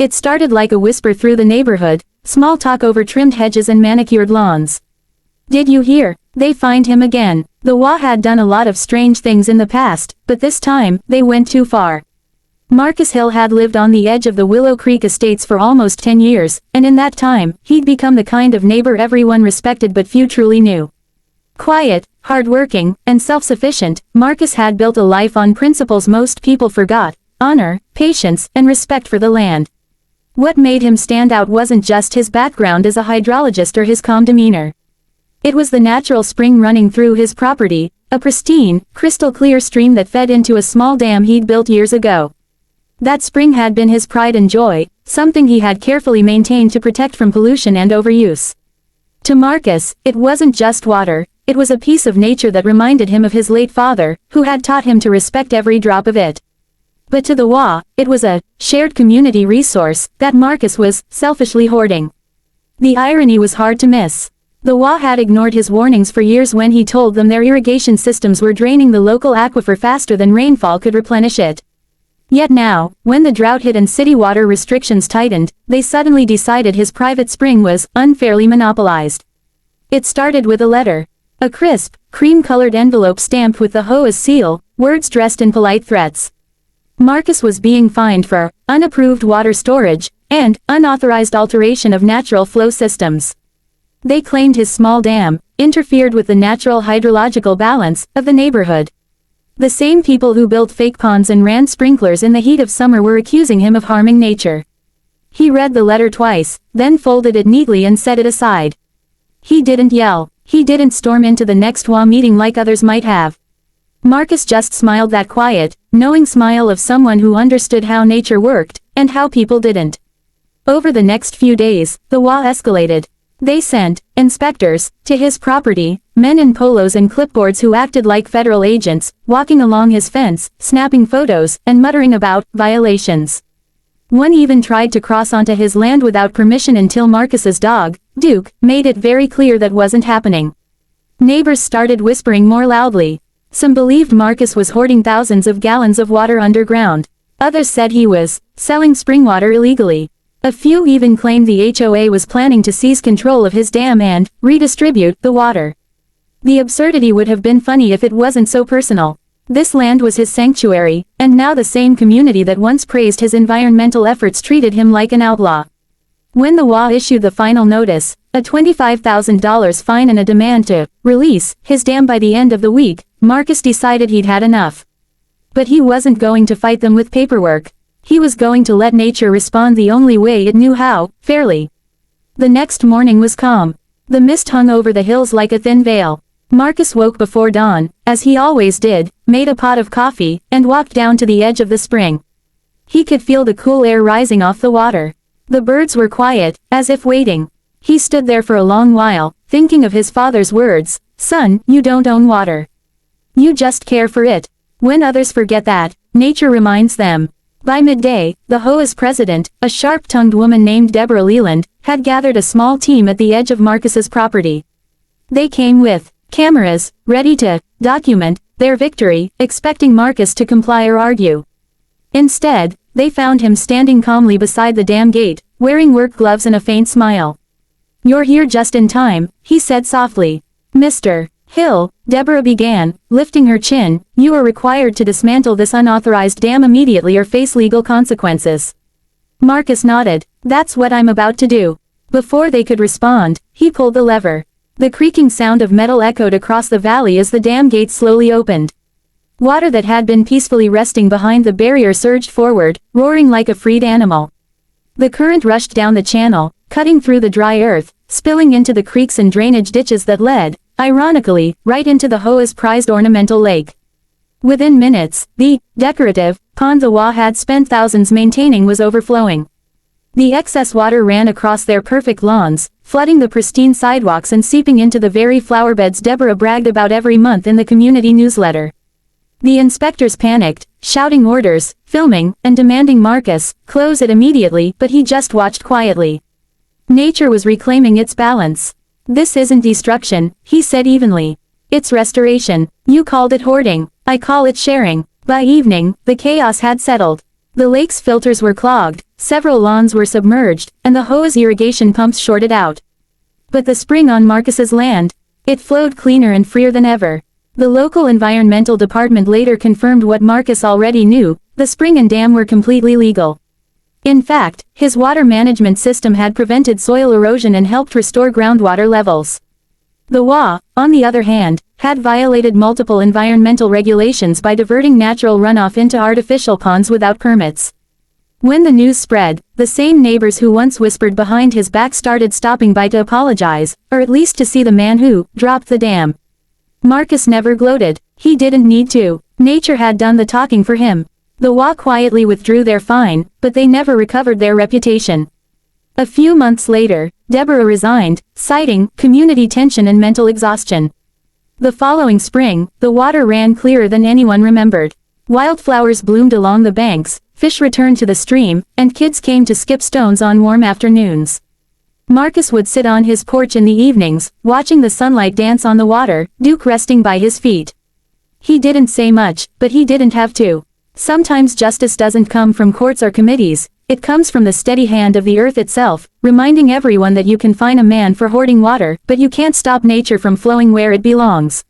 It started like a whisper through the neighborhood, small talk over trimmed hedges and manicured lawns. Did you hear? They fined him again. The HOA had done a lot of strange things in the past, but this time, they went too far. Marcus Hill had lived on the edge of the Willow Creek estates for almost 10 years, and in that time, he'd become the kind of neighbor everyone respected but few truly knew. Quiet, hard-working, and self-sufficient, Marcus had built a life on principles most people forgot: honor, patience, and respect for the land. What made him stand out wasn't just his background as a hydrologist or his calm demeanor. It was the natural spring running through his property, a pristine, crystal-clear stream that fed into a small dam he'd built years ago. That spring had been his pride and joy, something he had carefully maintained to protect from pollution and overuse. To Marcus, it wasn't just water, it was a piece of nature that reminded him of his late father, who had taught him to respect every drop of it. But to the HOA, it was a shared community resource that Marcus was selfishly hoarding. The irony was hard to miss. The HOA had ignored his warnings for years when he told them their irrigation systems were draining the local aquifer faster than rainfall could replenish it. Yet now, when the drought hit and city water restrictions tightened, they suddenly decided his private spring was unfairly monopolized. It started with a letter. A crisp, cream-colored envelope stamped with the HOA's seal, words dressed in polite threats. Marcus was being fined for unapproved water storage and unauthorized alteration of natural flow systems. They claimed his small dam interfered with the natural hydrological balance of the neighborhood. The same people who built fake ponds and ran sprinklers in the heat of summer were accusing him of harming nature. He read the letter twice, then folded it neatly and set it aside. He didn't yell. He didn't storm into the next HOA meeting like others might have. Marcus just smiled, that quiet, knowing smile of someone who understood how nature worked, and how people didn't. Over the next few days, the HOA escalated. They sent inspectors to his property, men in polos and clipboards who acted like federal agents, walking along his fence, snapping photos, and muttering about violations. One even tried to cross onto his land without permission until Marcus's dog, Duke, made it very clear that wasn't happening. Neighbors started whispering more loudly. Some believed Marcus was hoarding thousands of gallons of water underground. Others said he was selling spring water illegally. A few even claimed the HOA was planning to seize control of his dam and redistribute the water. The absurdity would have been funny if it wasn't so personal. This land was his sanctuary, and now the same community that once praised his environmental efforts treated him like an outlaw. When the HOA issued the final notice, a $25,000 fine and a demand to release his dam by the end of the week, Marcus decided he'd had enough. But he wasn't going to fight them with paperwork. He was going to let nature respond the only way it knew how, fairly. The next morning was calm. The mist hung over the hills like a thin veil. Marcus woke before dawn, as he always did, made a pot of coffee, and walked down to the edge of the spring. He could feel the cool air rising off the water. The birds were quiet, as if waiting. He stood there for a long while, thinking of his father's words, "Son, you don't own water. You just care for it. When others forget that, nature reminds them." By midday, the HOA's president, a sharp-tongued woman named Deborah Leland, had gathered a small team at the edge of Marcus's property. They came with cameras, ready to document their victory, expecting Marcus to comply or argue. Instead, they found him standing calmly beside the dam gate, wearing work gloves and a faint smile. "You're here just in time," he said softly. "Mr. Hill," Deborah began, lifting her chin, "you are required to dismantle this unauthorized dam immediately or face legal consequences." Marcus nodded. "That's what I'm about to do." Before they could respond, he pulled the lever. The creaking sound of metal echoed across the valley as the dam gate slowly opened. Water that had been peacefully resting behind the barrier surged forward, roaring like a freed animal. The current rushed down the channel, cutting through the dry earth, spilling into the creeks and drainage ditches that led, ironically, right into the HOA's prized ornamental lake. Within minutes, the decorative pond the HOA had spent thousands maintaining was overflowing. The excess water ran across their perfect lawns, flooding the pristine sidewalks and seeping into the very flower beds Deborah bragged about every month in the community newsletter. The inspectors panicked, shouting orders, filming, and demanding Marcus close it immediately, but he just watched quietly. Nature was reclaiming its balance. "This isn't destruction," he said evenly. "It's restoration. You called it hoarding. I call it sharing." By evening, the chaos had settled. The lake's filters were clogged, several lawns were submerged, and the HOA's irrigation pumps shorted out. But the spring on Marcus's land, it flowed cleaner and freer than ever. The local environmental department later confirmed what Marcus already knew: the spring and dam were completely legal. In fact, his water management system had prevented soil erosion and helped restore groundwater levels. The HOA, on the other hand, had violated multiple environmental regulations by diverting natural runoff into artificial ponds without permits. When the news spread, the same neighbors who once whispered behind his back started stopping by to apologize, or at least to see the man who dropped the dam. Marcus never gloated. He didn't need to. Nature had done the talking for him. The HOA quietly withdrew their fine, but they never recovered their reputation. A few months later, Deborah resigned, citing community tension and mental exhaustion. The following spring, the water ran clearer than anyone remembered. Wildflowers bloomed along the banks, fish returned to the stream, and kids came to skip stones on warm afternoons. Marcus would sit on his porch in the evenings, watching the sunlight dance on the water, Duke resting by his feet. He didn't say much, but he didn't have to. Sometimes justice doesn't come from courts or committees, it comes from the steady hand of the earth itself, reminding everyone that you can fine a man for hoarding water, but you can't stop nature from flowing where it belongs.